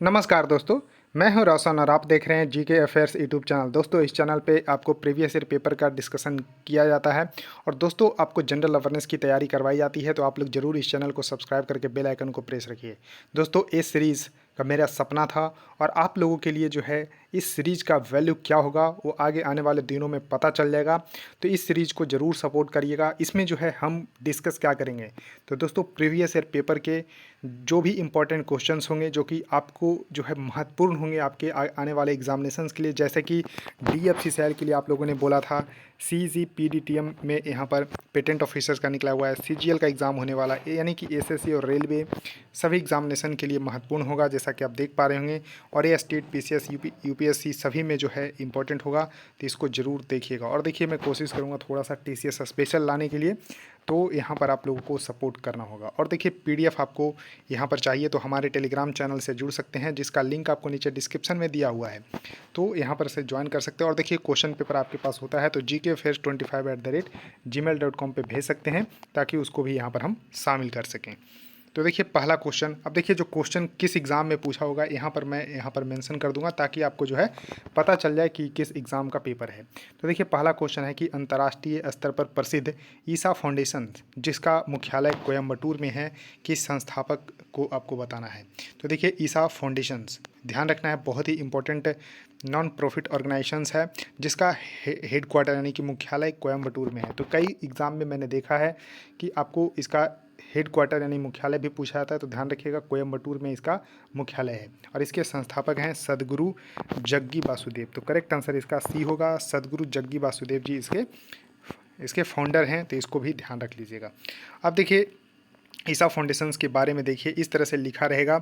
नमस्कार दोस्तों, मैं हूं रोशन और आप देख रहे हैं जीके अफेयर्स यूट्यूब चैनल। दोस्तों, इस चैनल पे आपको प्रीवियस ईयर पेपर का डिस्कशन किया जाता है और दोस्तों आपको जनरल अवेयरनेस की तैयारी करवाई जाती है। तो आप लोग ज़रूर इस चैनल को सब्सक्राइब करके बेल आइकन को प्रेस रखिए। दोस्तों, इस सीरीज़ का मेरा सपना था और आप लोगों के लिए जो है इस सीरीज़ का वैल्यू क्या होगा वो आगे आने वाले दिनों में पता चल जाएगा। तो इस सीरीज़ को ज़रूर सपोर्ट करिएगा। इसमें जो है हम डिस्कस क्या करेंगे, तो दोस्तों प्रीवियस ईयर पेपर के जो भी इम्पोर्टेंट क्वेश्चंस होंगे जो कि आपको जो है महत्वपूर्ण होंगे आपके आने वाले एग्जामिनेशंस के लिए, जैसे कि DFCCIL के लिए आप लोगों ने बोला था, CGPDTM में यहाँ पर पेटेंट ऑफिसर्स का निकला हुआ है, CGL का एग्ज़ाम होने वाला है, यानी कि SSC और रेलवे सभी एग्जामिनेशन के लिए महत्वपूर्ण होगा जैसा कि आप देख पा रहे होंगे। और ये स्टेट PCS UPSC सभी में जो है इंपॉर्टेंट होगा, तो इसको ज़रूर देखिएगा। और देखिए, मैं कोशिश करूँगा थोड़ा सा TCS स्पेशल लाने के लिए, तो यहाँ पर आप लोगों को सपोर्ट करना होगा। और देखिए, PDF आपको यहाँ पर चाहिए तो हमारे टेलीग्राम चैनल से जुड़ सकते हैं, जिसका लिंक आपको नीचे डिस्क्रिप्शन में दिया हुआ है, तो यहाँ पर से ज्वाइन कर सकते हैं। और देखिए, क्वेश्चन पेपर आपके पास होता है तो gkfairs25@gmail.com पे भेज सकते हैं, ताकि उसको भी यहाँ पर हम शामिल कर सकें। तो देखिए, पहला क्वेश्चन, अब देखिए जो क्वेश्चन किस एग्ज़ाम में पूछा होगा मैं यहाँ पर मेंशन कर दूंगा, ताकि आपको जो है पता चल जाए कि किस एग्ज़ाम का पेपर है। तो देखिए, पहला क्वेश्चन है कि अंतर्राष्ट्रीय स्तर पर प्रसिद्ध ईसा फाउंडेशन, जिसका मुख्यालय कोयम्बटूर में है, किस संस्थापक को आपको बताना है। तो देखिए, ईसा फाउंडेशंस, ध्यान रखना है, बहुत ही इंपॉर्टेंट नॉन प्रॉफिट ऑर्गेनाइजेशंस है, जिसका हेड क्वार्टर यानी कि मुख्यालय कोयम्बटूर में है। तो कई एग्ज़ाम में मैंने देखा है कि आपको इसका हेड क्वार्टर यानी मुख्यालय भी पूछा जाता है, तो ध्यान रखिएगा कोयम्बटूर में इसका मुख्यालय है। और इसके संस्थापक हैं सदगुरु जग्गी वासुदेव। तो करेक्ट आंसर इसका C होगा, सदगुरु जग्गी वासुदेव जी इसके फाउंडर हैं, तो इसको भी ध्यान रख लीजिएगा। अब देखिए, ईसा फाउंडेशंस के बारे में देखिए, इस तरह से लिखा रहेगा,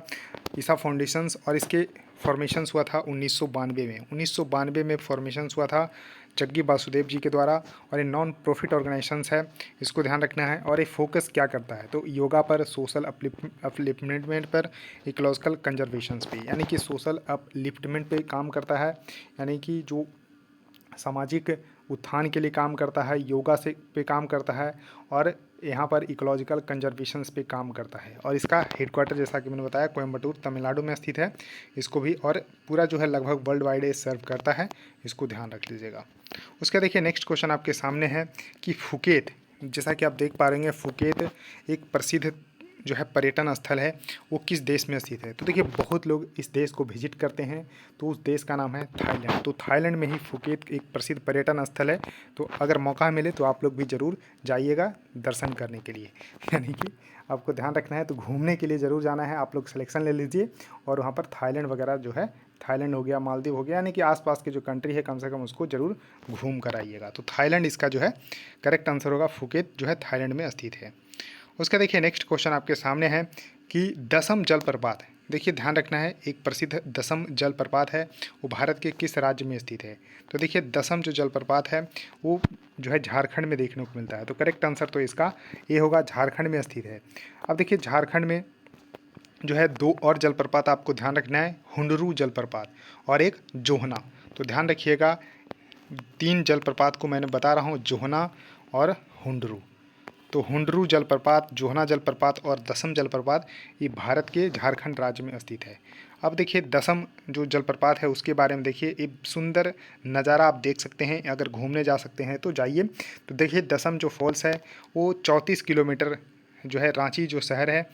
ईसा फाउंडेशंस, और इसके फॉर्मेशंस हुआ था 1992 में। 1992 में फॉर्मेशंस हुआ था जग्गी वासुदेव जी के द्वारा, और ये नॉन प्रॉफिट ऑर्गेनाइजेशंस है, इसको ध्यान रखना है। और ये फोकस क्या करता है, तो योगा पर, सोशल अपलिफ्टमेंट पर, इकोलॉजिकल कंजर्वेशंस पे, यानी कि सोशल अपलिफ्टमेंट पे काम करता है, यानी कि जो सामाजिक उत्थान के लिए काम करता है, योगा से पे काम करता है, और यहाँ पर इकोलॉजिकल कंजर्वेशंस पे काम करता है। और इसका हेडक्वार्टर जैसा कि मैंने बताया कोयम्बटूर तमिलनाडु में स्थित है। इसको भी, और पूरा जो है लगभग वर्ल्ड वाइड सर्व करता है, इसको ध्यान रख लीजिएगा। उसका देखिए, नेक्स्ट क्वेश्चन आपके सामने है कि फुकेत, जैसा कि आप देख पा रहे हैं, फुकेत एक प्रसिद्ध जो है पर्यटन स्थल है, वो किस देश में स्थित है। तो देखिए, बहुत लोग इस देश को विजिट करते हैं, तो उस देश का नाम है थाईलैंड। तो थाईलैंड में ही फुकेत एक प्रसिद्ध पर्यटन स्थल है। तो अगर मौका मिले तो आप लोग भी ज़रूर जाइएगा दर्शन करने के लिए, यानी कि आपको ध्यान रखना है, तो घूमने के लिए ज़रूर जाना है। आप लोग सिलेक्शन ले लीजिए और वहाँ पर थाईलैंड वगैरह जो है, थाईलैंड हो गया, मालदीव हो गया, यानी कि आसपास के जो कंट्री है कम से कम उसको ज़रूर घूम कर आइएगा। तो थाईलैंड इसका जो है करेक्ट आंसर होगा, फुकेत जो है थाईलैंड में स्थित है। उसका देखिए, नेक्स्ट क्वेश्चन आपके सामने है कि दसम जलप्रपात, देखिए ध्यान रखना है, एक प्रसिद्ध दसम जलप्रपात है, वो भारत के किस राज्य में स्थित है। तो देखिए, दसम जो जलप्रपात है वो जो है झारखंड में देखने को मिलता है। तो करेक्ट आंसर तो इसका ये होगा, झारखंड में स्थित है। अब देखिए, झारखंड में जो है दो और जलप्रपात आपको ध्यान रखना है, हुंडरू जलप्रपात और एक जोहना। तो ध्यान रखिएगा, तीन जलप्रपात को मैंने बता रहा हूँ, जोहना और हुंडरू। तो हुंडरू जलप्रपात, जोहना जलप्रपात और दसम जलप्रपात, ये भारत के झारखंड राज्य में स्थित है। अब देखिए, दसम जो जलप्रपात है उसके बारे में देखिए, एक सुंदर नज़ारा आप देख सकते हैं, अगर घूमने जा सकते हैं तो जाइए। तो देखिए, दसम जो फॉल्स है वो 34 किलोमीटर जो है, रांची जो शहर है,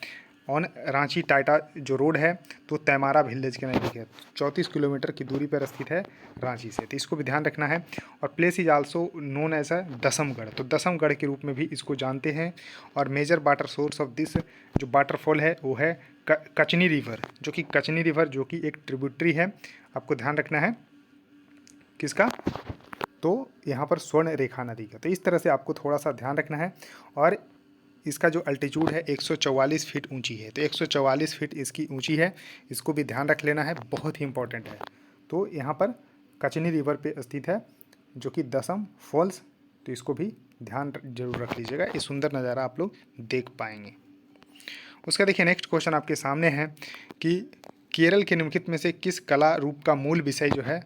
ऑन रांची टाटा जो रोड है, तो तैमारा विलेज के नज़दीक है। 34 किलोमीटर की दूरी पर स्थित है रांची से, तो इसको भी ध्यान रखना है। और place is also known as a Dasamgarh, तो दसमगढ़ के रूप में भी इसको जानते हैं। और major water source of this जो वाटरफॉल है वो है कचनी रिवर, जो कि एक ट्रिब्यूटरी है, आपको ध्यान रखना है किसका, तो यहाँ पर स्वर्ण रेखा नदी का। तो इस तरह से आपको थोड़ा सा ध्यान रखना है। और इसका जो अल्टीट्यूड है 144 फीट ऊंची है, तो 144 फीट इसकी ऊंची है, इसको भी ध्यान रख लेना है, बहुत ही इंपॉर्टेंट है। तो यहाँ पर कचनी रिवर पे स्थित है जो कि दसम फॉल्स, तो इसको भी ध्यान जरूर रख लीजिएगा, ये सुंदर नज़ारा आप लोग देख पाएंगे। उसका देखिए, नेक्स्ट क्वेश्चन आपके सामने है कि केरल के निम्नलिखित में से किस कला रूप का मूल विषय जो है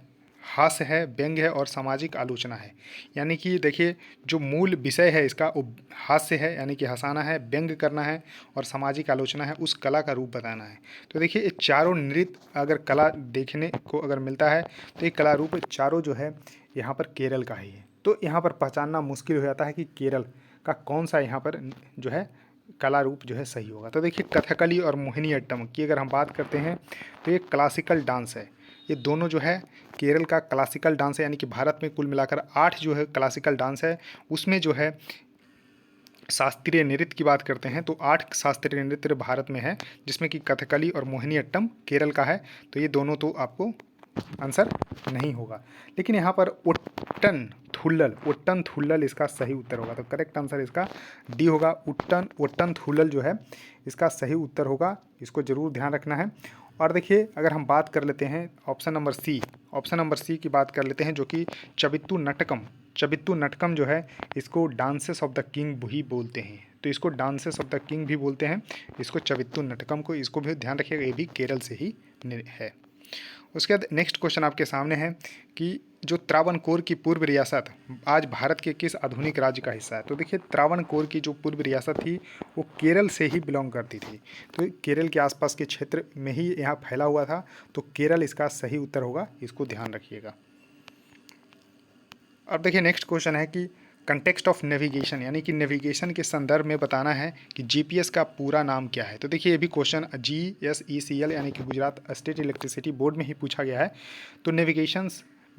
हास्य है, व्यंग्य है और सामाजिक आलोचना है। यानी कि देखिए जो मूल विषय है इसका वो हास्य है, यानी कि हंसाना है, व्यंग्य करना है और सामाजिक आलोचना है, उस कला का रूप बताना है। तो देखिए ये चारों नृत्य अगर कला देखने को अगर मिलता है तो ये कला रूप चारों जो है यहाँ पर केरल का ही है। तो यहाँ पर पहचानना मुश्किल हो जाता है कि केरल का कौन सा यहाँ पर जो है कला रूप जो है सही होगा। तो देखिए कथकली और मोहिनीअट्टम की अगर हम बात करते हैं तो ये क्लासिकल डांस है। ये दोनों जो है केरल का क्लासिकल डांस है, यानी कि भारत में कुल मिलाकर 8 जो है क्लासिकल डांस है। उसमें जो है शास्त्रीय नृत्य की बात करते हैं तो 8 शास्त्रीय नृत्य भारत में है, जिसमें कि कथकली और मोहिनीअट्टम केरल का है। तो ये दोनों तो आपको आंसर नहीं होगा। लेकिन यहाँ पर ओट्टन थुल्लल इसका सही उत्तर होगा। तो करेक्ट आंसर इसका डी होगा। ओट्टन थुल्लल जो है इसका सही उत्तर होगा, इसको जरूर ध्यान रखना है। और देखिए अगर हम बात कर लेते हैं ऑप्शन नंबर सी की बात कर लेते हैं, जो कि चबित्तू नटकम जो है इसको डांसेस ऑफ द किंग भी बोलते हैं। तो इसको डांसेस ऑफ द किंग भी बोलते हैं, इसको चबित्तू नटकम को, इसको भी ध्यान रखिएगा, ये भी केरल से ही है। उसके बाद नेक्स्ट क्वेश्चन आपके सामने है कि जो त्रावणकोर की पूर्व रियासत आज भारत के किस आधुनिक राज्य का हिस्सा है। तो देखिए त्रावणकोर की जो पूर्व रियासत थी वो केरल से ही बिलोंग करती थी। तो केरल के आसपास के क्षेत्र में ही यहाँ फैला हुआ था। तो केरल इसका सही उत्तर होगा, इसको ध्यान रखिएगा। अब देखिए नेक्स्ट क्वेश्चन है कि कंटेक्स्ट ऑफ नेविगेशन, यानी कि नेविगेशन के संदर्भ में बताना है कि जीपीएस का पूरा नाम क्या है। तो देखिए ये भी क्वेश्चन GSECL यानी कि गुजरात स्टेट इलेक्ट्रिसिटी बोर्ड में ही पूछा गया है। तो नेविगेशन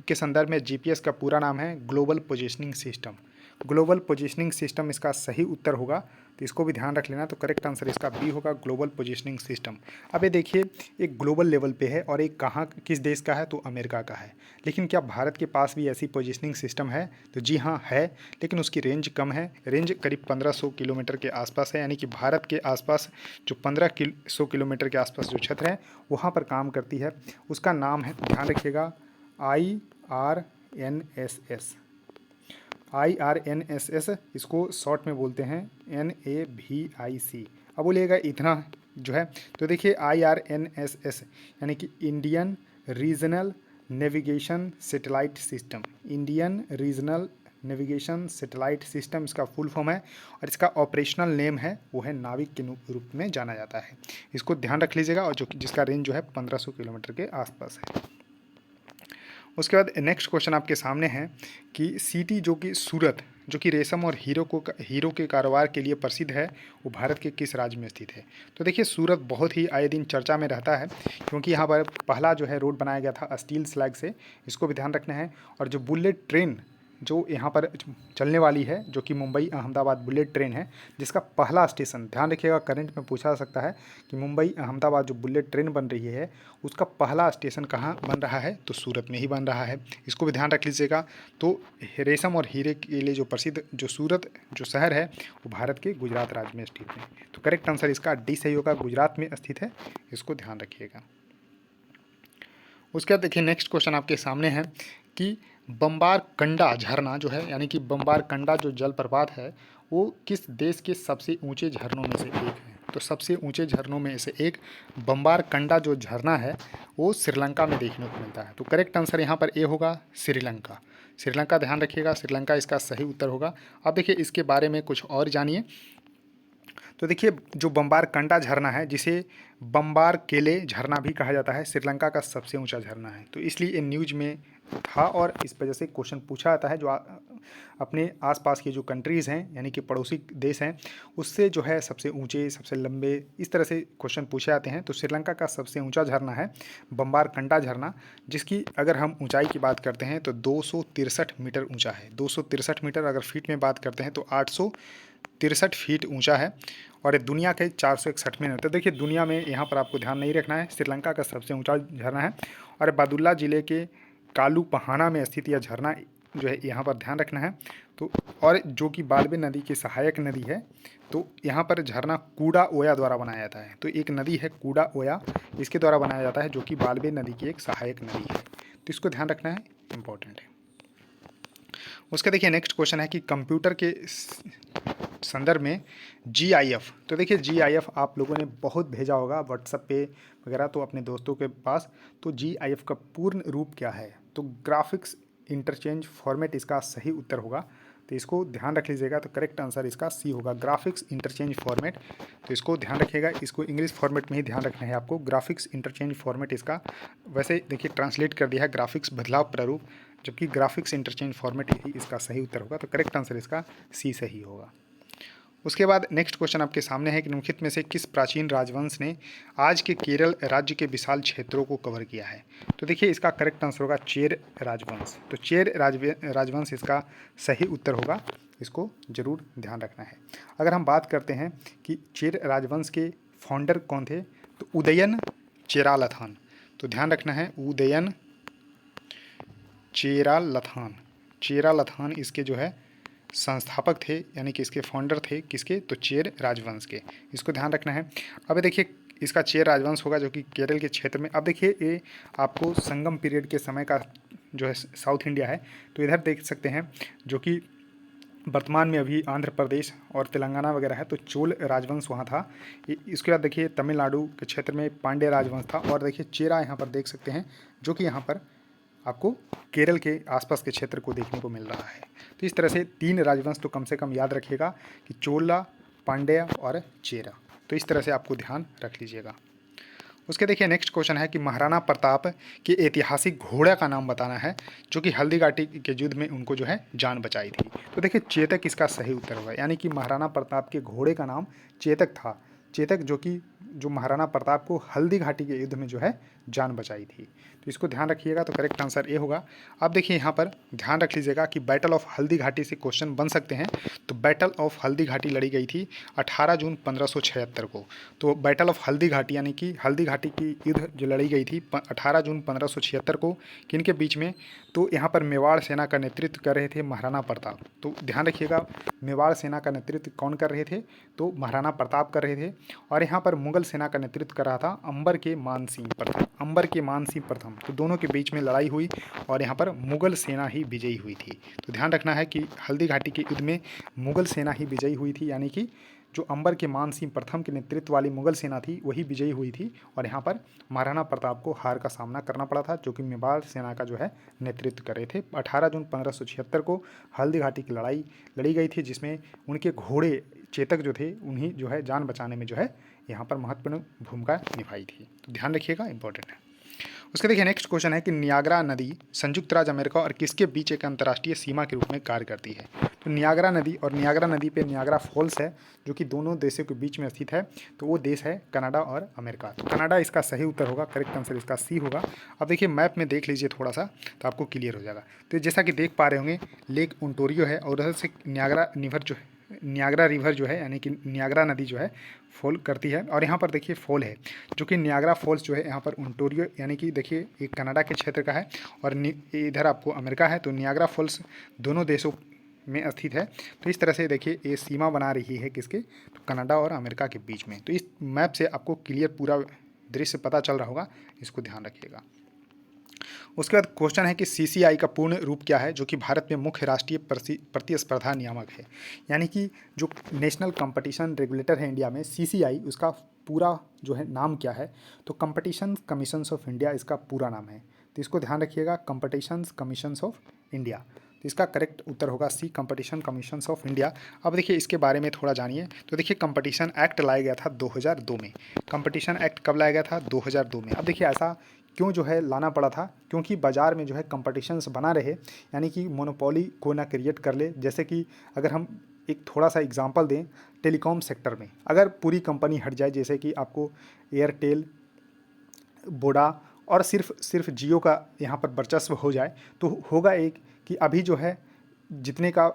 के संदर्भ में जीपीएस का पूरा नाम है global positioning system. Global positioning system इसका सही उत्तर होगा, तो इसको भी ध्यान रख लेना। तो करेक्ट आंसर इसका बी होगा, ग्लोबल पोजिशनिंग सिस्टम। अब ये देखिए एक ग्लोबल लेवल पे है और एक कहाँ किस देश का है, तो अमेरिका का है। लेकिन क्या भारत के पास भी ऐसी पोजिशनिंग सिस्टम है, तो जी हाँ है, लेकिन उसकी रेंज कम है। रेंज करीब 1500 किलोमीटर के आसपास है, यानी कि भारत के आसपास जो 1500 किलोमीटर के आसपास जो क्षेत्र है वहाँ पर काम करती है। उसका नाम है, ध्यान रखिएगा, IRNSS, इसको शॉर्ट में बोलते हैं NAVIC। अब बोलिएगा इतना जो है, तो देखिए IRNSS यानी कि Indian regional navigation satellite system. Indian regional navigation satellite system इसका फुल फॉर्म है, और इसका ऑपरेशनल नेम है वो है नाविक के रूप में जाना जाता है। इसको ध्यान रख लीजिएगा, और जो जिसका रेंज जो है 1500 किलोमीटर के आसपास है। उसके बाद नेक्स्ट क्वेश्चन आपके सामने है कि सिटी जो कि सूरत, जो कि रेशम और हीरो के कारोबार के लिए प्रसिद्ध है, वो भारत के किस राज्य में स्थित है। तो देखिए सूरत बहुत ही आए दिन चर्चा में रहता है, क्योंकि यहाँ पर पहला जो है रोड बनाया गया था स्टील स्लैग से, इसको भी ध्यान रखना है। और जो बुलेट ट्रेन जो यहाँ पर चलने वाली है, जो कि मुंबई अहमदाबाद बुलेट ट्रेन है, जिसका पहला स्टेशन, ध्यान रखिएगा करंट में पूछा जा सकता है कि मुंबई अहमदाबाद जो बुलेट ट्रेन बन रही है उसका पहला स्टेशन कहाँ बन रहा है, तो सूरत में ही बन रहा है। इसको भी ध्यान रख लीजिएगा। तो रेशम और हीरे के लिए जो प्रसिद्ध जो सूरत जो शहर है वो भारत के गुजरात राज्य में स्थित है। तो करेक्ट आंसर इसका डी सही होगा, गुजरात में स्थित है, इसको ध्यान रखिएगा। उसके बाद देखिए नेक्स्ट क्वेश्चन आपके सामने है कि बम्बारकंडा झरना जो है, यानी कि बम्बारकंडा जो जलप्रपात है वो किस देश के सबसे ऊंचे झरनों में से एक है। तो सबसे ऊंचे झरनों में से एक बम्बारकंडा जो झरना है वो श्रीलंका में देखने को मिलता है। तो करेक्ट आंसर यहाँ पर ए होगा, श्रीलंका। श्रीलंका ध्यान रखिएगा, श्रीलंका इसका सही उत्तर होगा। अब देखिए इसके बारे में कुछ और जानिए। तो देखिए जो बम्बारकंडा झरना है, जिसे बम्बार केले झरना भी कहा जाता है, श्रीलंका का सबसे ऊंचा झरना है। तो इसलिए ये न्यूज में था और इस वजह से क्वेश्चन पूछा जाता है। जो अपने आसपास की जो कंट्रीज़ हैं, यानी कि पड़ोसी देश हैं, उससे जो है सबसे ऊंचे, सबसे लंबे, इस तरह से क्वेश्चन पूछे जाते हैं। तो श्रीलंका का सबसे ऊंचा झरना है बम्बारकंडा झरना, जिसकी अगर हम ऊंचाई की बात करते हैं तो 263 मीटर ऊंचा है। 263 मीटर, अगर फीट में बात करते हैं तो 863 फीट ऊंचा है, और दुनिया के 461 में। तो देखिए दुनिया में यहाँ पर आपको ध्यान नहीं रखना है, श्रीलंका का सबसे ऊंचा झरना है। और बादुल्ला जिले के कालू पहाना में स्थित यह झरना जो है यहाँ पर ध्यान रखना है। तो और जो कि बालबे नदी की सहायक नदी है, तो यहाँ पर झरना कूडा ओया द्वारा बनाया जाता है। तो एक नदी है कूडा ओया, इसके द्वारा बनाया जाता है, जो कि बालबे नदी की एक सहायक नदी है। तो इसको ध्यान रखना है, इम्पोर्टेंट है। उसका देखिए नेक्स्ट क्वेश्चन है कि कंप्यूटर के संदर्भ में GIF, तो देखिए GIF आप लोगों ने बहुत भेजा होगा व्हाट्सएप पे वगैरह, तो अपने दोस्तों के पास। तो GIF का पूर्ण रूप क्या है? तो ग्राफिक्स इंटरचेंज फॉर्मेट इसका सही उत्तर होगा, तो इसको ध्यान रख लीजिएगा। तो करेक्ट आंसर इसका सी होगा, ग्राफिक्स इंटरचेंज फॉर्मेट। तो इसको ध्यान रखिएगा, इसको इंग्लिश फॉर्मेट में ही ध्यान रखना है आपको। ग्राफिक्स इंटरचेंज फॉर्मेट इसका वैसे देखिए ट्रांसलेट कर दिया है ग्राफिक्स बदलाव प्रारूप, जबकि ग्राफिक्स इंटरचेंज फॉर्मेट ही इसका सही उत्तर होगा। तो करेक्ट आंसर इसका सी सही होगा। उसके बाद नेक्स्ट क्वेश्चन आपके सामने है कि निम्नलिखित में से किस प्राचीन राजवंश ने आज के केरल राज्य के विशाल क्षेत्रों को कवर किया है? तो देखिए इसका करेक्ट आंसर होगा चेर राजवंश। तो चेर राजवंश इसका सही उत्तर होगा, इसको जरूर ध्यान रखना है। अगर हम बात करते हैं कि चेर राजवंश के फाउंडर कौन थे, तो उदयन चेरालथान। तो ध्यान रखना है, उदयन चेरालथान इसके जो है संस्थापक थे, यानी कि इसके फाउंडर थे किसके? तो चेर राजवंश के। इसको ध्यान रखना है। अब देखिए इसका चेर राजवंश होगा जो कि केरल के क्षेत्र में। अब देखिए ये आपको संगम पीरियड के समय का जो है साउथ इंडिया है, तो इधर देख सकते हैं जो कि वर्तमान में अभी आंध्र प्रदेश और तेलंगाना वगैरह है, तो चोल राजवंश वहाँ था। इसके बाद देखिए तमिलनाडु के क्षेत्र में पांड्य राजवंश था, और देखिए चेरा यहाँ पर देख सकते हैं जो कि यहाँ पर आपको केरल के आसपास के क्षेत्र को देखने को मिल रहा है। तो इस तरह से 3 राजवंश तो कम से कम याद रखिएगा कि चोला, पांड्या और चेरा। तो इस तरह से आपको ध्यान रख लीजिएगा। उसके देखिए नेक्स्ट क्वेश्चन है कि महाराणा प्रताप के ऐतिहासिक घोड़ा का नाम बताना है जो कि हल्दीघाटी के युद्ध में उनको जो है जान बचाई थी। तो देखिए चेतक इसका सही उत्तर होगा, यानी कि महाराणा प्रताप के घोड़े का नाम चेतक था। चेतक जो महाराणा प्रताप को हल्दीघाटी के युद्ध में जो है जान बचाई थी। तो इसको ध्यान रखिएगा। तो करेक्ट आंसर ए होगा। अब देखिए यहाँ पर ध्यान रख लीजिएगा कि बैटल ऑफ हल्दीघाटी से क्वेश्चन बन सकते हैं। तो बैटल ऑफ हल्दीघाटी लड़ी गई थी 18 जून 1576 को। तो बैटल ऑफ हल्दीघाटी यानी कि हल्दीघाटी की युद्ध जो लड़ी गई थी 18 जून 1576 को, किनके बीच में? तो यहाँ पर मेवाड़ सेना का नेतृत्व कर रहे थे महाराणा प्रताप। तो ध्यान रखिएगा, मेवाड़ सेना का नेतृत्व कौन कर रहे थे? तो महाराणा प्रताप कर रहे थे। और यहाँ पर मुगल सेना का नेतृत्व कर रहा था अंबर के मान सिंह प्रथम। तो दोनों के बीच में लड़ाई हुई और यहाँ पर मुगल सेना ही विजयी हुई थी। तो ध्यान रखना है कि हल्दीघाटी के युद्ध में मुगल सेना ही विजयी हुई थी, यानी कि जो अंबर के मान सिंह प्रथम के नेतृत्व वाली मुगल सेना थी वही विजयी हुई थी। और यहाँ पर महाराणा प्रताप को हार का सामना करना पड़ा था, जो कि मेवाड़ सेना का जो है नेतृत्व कर रहे थे। 18 जून 1576 को हल्दीघाटी की लड़ाई लड़ी गई थी, जिसमें उनके घोड़े चेतक जो थे उन्हीं जो है जान बचाने में जो है यहाँ पर महत्वपूर्ण भूमिका निभाई थी। तो ध्यान रखिएगा, इंपॉर्टेंट है। उसके देखिए नेक्स्ट क्वेश्चन है कि नियाग्रा नदी संयुक्त राज्य अमेरिका और किसके बीच एक अंतर्राष्ट्रीय सीमा के रूप में कार्य करती है? तो नियाग्रा नदी, और नियाग्रा नदी पे नियाग्रा फॉल्स है जो कि दोनों देशों के बीच में स्थित है। तो वो देश है कनाडा और अमेरिका। तो कनाडा इसका सही उत्तर होगा, करेक्ट आंसर इसका सी होगा। अब देखिए मैप में देख लीजिए थोड़ा सा, तो आपको क्लियर हो जाएगा। तो जैसा कि देख पा रहे होंगे लेक ओंटारियो है, और उधर से नियाग्रा रिवर जो है यानी कि नियाग्रा नदी जो है फॉल करती है। और यहाँ पर देखिए फॉल है जो कि नियाग्रा फॉल्स जो है यहाँ पर ओंटारियो यानी कि देखिए एक कनाडा के क्षेत्र का है और इधर आपको अमेरिका है। तो नियाग्रा फॉल्स दोनों देशों में स्थित है। तो इस तरह से देखिए ये सीमा बना रही है किसके? तो कनाडा और अमेरिका के बीच में। तो इस मैप से आपको क्लियर पूरा दृश्य पता चल रहा होगा, इसको ध्यान रखिएगा। उसके बाद क्वेश्चन है कि CCI का पूर्ण रूप क्या है, जो कि भारत में मुख्य राष्ट्रीय प्रतिस्पर्धा नियामक है। यानी कि जो नेशनल कंपटीशन रेगुलेटर है इंडिया में, CCI, उसका पूरा जो है नाम क्या है? तो कंपटीशन कमीशंस ऑफ इंडिया इसका पूरा नाम है। तो इसको ध्यान रखिएगा, कंपटीशन कमीशंस ऑफ इंडिया। तो इसका करेक्ट उत्तर होगा सी, कंपटीशन कमीशंस ऑफ इंडिया। अब देखिए इसके बारे में थोड़ा जानिए। तो देखिए कंपटीशन एक्ट लाया गया था 2002 में। कंपटीशन एक्ट कब लाया गया था? 2002 में। अब देखिए ऐसा क्यों जो है लाना पड़ा था? क्योंकि बाज़ार में जो है कंपटीशंस बना रहे, यानी कि मोनोपोली को ना क्रिएट कर ले। जैसे कि अगर हम एक थोड़ा सा एग्जांपल दें, टेलीकॉम सेक्टर में अगर पूरी कंपनी हट जाए, जैसे कि आपको एयरटेल, वोडा और सिर्फ जियो का यहाँ पर वर्चस्व हो जाए, तो होगा एक कि अभी जो है जितने का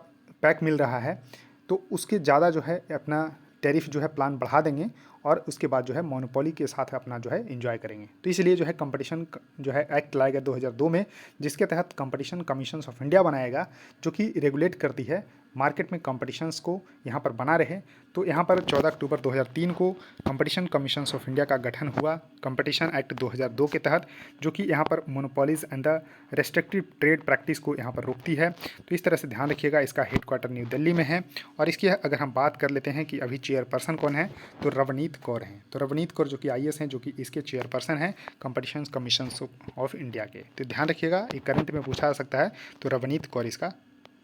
पैक मिल रहा है तो उसके ज़्यादा जो है अपना टैरिफ जो है प्लान बढ़ा देंगे और उसके बाद जो है मोनोपोली के साथ अपना जो है एंजॉय करेंगे। तो इसलिए जो है कंपटीशन जो है एक्ट लाया गया 2002 में, जिसके तहत कंपटीशन कमीशंस ऑफ इंडिया बनाएगा, जो कि रेगुलेट करती है मार्केट में कॉम्पिटिशन्स को यहाँ पर बना रहे। तो यहाँ पर 14 अक्टूबर 2003 को कंपटीशन कमीशन ऑफ इंडिया का गठन हुआ कंपटीशन एक्ट 2002 के तहत, जो कि यहाँ पर monopolies and the restrictive trade practice को यहाँ पर रोकती है। तो इस तरह से ध्यान रखिएगा। इसका हेडक्वार्टर न्यू दिल्ली में है। और इसकी अगर हम बात कर लेते हैं कि अभी चेयरपर्सन कौन है, तो रवनीत कौर हैं। तो रवनीत कौर जो कि IAS हैं, जो कि इसके चेयरपर्सन हैं कंपटीशन कमीशन ऑफ इंडिया के। तो ध्यान रखिएगा, ये करंट में पूछा जा सकता है। तो रवनीत कौर इसका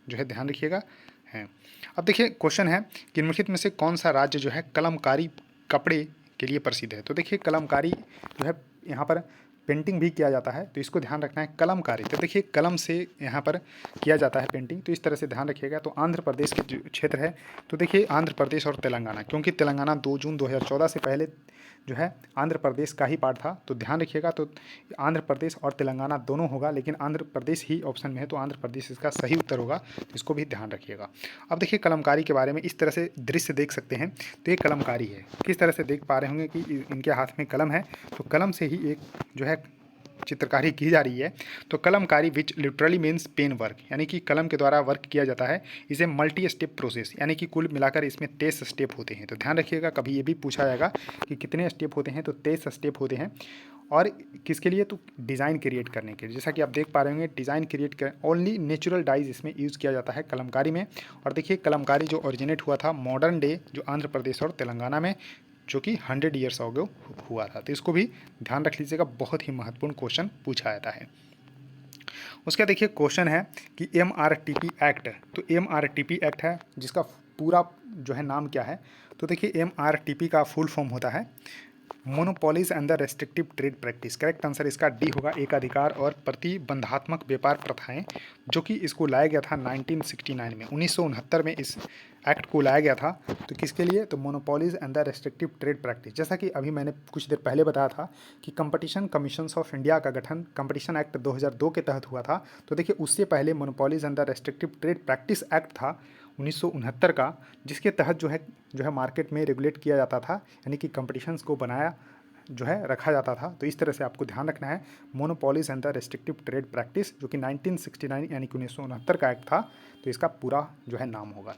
जो है ध्यान रखिएगा है। अब देखिए क्वेश्चन है कि निम्नलिखित में से कौन सा राज्य जो है कलमकारी कपड़े के लिए प्रसिद्ध है। तो देखिए कलमकारी जो है यहाँ पर पेंटिंग भी किया जाता है, तो इसको ध्यान रखना है। कलमकारी, तो देखिए कलम से यहाँ पर किया जाता है पेंटिंग, तो इस तरह से ध्यान रखिएगा। तो आंध्र प्रदेश के जो क्षेत्र है, तो देखिए आंध्र प्रदेश और तेलंगाना, क्योंकि तेलंगाना 2 जून 2014 से पहले जो है आंध्र प्रदेश का ही पार्ट था। तो ध्यान रखिएगा, तो आंध्र प्रदेश और तेलंगाना दोनों होगा, लेकिन आंध्र प्रदेश ही ऑप्शन में है, तो आंध्र प्रदेश इसका सही उत्तर होगा। तो इसको भी ध्यान रखिएगा। अब देखिए कलमकारी के बारे में इस तरह से दृश्य देख सकते हैं। तो ये कलमकारी है, किस तरह से देख पा रहे होंगे कि इनके हाथ में कलम है, तो कलम से ही एक जो है चित्रकारी की जा रही है। तो Kalamkari which literally means pen work, यानी कि कलम के द्वारा वर्क किया जाता है। इसे मल्टी स्टेप प्रोसेस, यानी कि कुल मिलाकर इसमें 23 स्टेप होते हैं। तो ध्यान रखिएगा, कभी ये भी पूछा जाएगा कि कितने स्टेप होते हैं, तो 23 स्टेप होते हैं। और किसके लिए, तो डिज़ाइन क्रिएट करने के लिए। जैसा कि आप देख पा रहे होंगे, डिज़ाइन क्रिएट कर ओनली नेचुरल डाइज इसमें यूज़ किया जाता है कलमकारी में। और देखिए कलमकारी जो ओरिजिनेट हुआ था मॉडर्न डे जो आंध्र प्रदेश और तेलंगाना में, जो कि 100 ईयर्स अगो हुआ था। तो इसको भी ध्यान रख लीजिएगा, बहुत ही महत्वपूर्ण क्वेश्चन पूछा जाता है। उसका देखिए क्वेश्चन है कि MRTP एक्ट, तो MRTP एक्ट है जिसका पूरा जो है नाम क्या है। तो देखिए MRTP का फुल फॉर्म होता है monopolies and the restrictive trade practice. Correct answer इसका डी होगा, एकाधिकार और प्रतिबंधात्मक व्यापार प्रथाएं, जो कि इसको लाया गया था 1969 में, 1969 में इस एक्ट को लाया गया था। तो किसके लिए, तो monopolies and the restrictive trade practice. जैसा कि अभी मैंने कुछ देर पहले बताया था कि कंपटीशन कमीशन ऑफ इंडिया का गठन कंपटीशन एक्ट 2002 के तहत हुआ था। तो देखिए उससे पहले monopolies and the restrictive trade practice act था 1969 का, जिसके तहत जो है मार्केट में रेगुलेट किया जाता था, यानी कि कंपटीशंस को बनाया जो है रखा जाता था। तो इस तरह से आपको ध्यान रखना है, monopolies and the restrictive trade practice, जो कि 1969 यानी कि 1969 का एक्ट था। तो इसका पूरा जो है नाम होगा।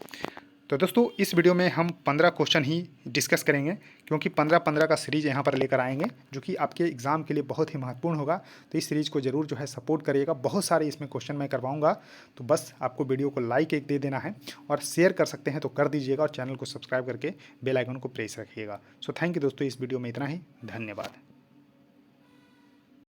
तो दोस्तों इस वीडियो में हम 15 क्वेश्चन ही डिस्कस करेंगे, क्योंकि 15-15 का सीरीज यहाँ पर लेकर आएंगे, जो कि आपके एग्ज़ाम के लिए बहुत ही महत्वपूर्ण होगा। तो इस सीरीज़ को ज़रूर जो है सपोर्ट करिएगा, बहुत सारे इसमें क्वेश्चन मैं करवाऊँगा। तो बस आपको वीडियो को लाइक एक दे देना है, और शेयर कर सकते हैं तो कर दीजिएगा, और चैनल को सब्सक्राइब करके बेल आइकन को प्रेस रखिएगा। सो थैंक यू दोस्तों, इस वीडियो में इतना ही, धन्यवाद।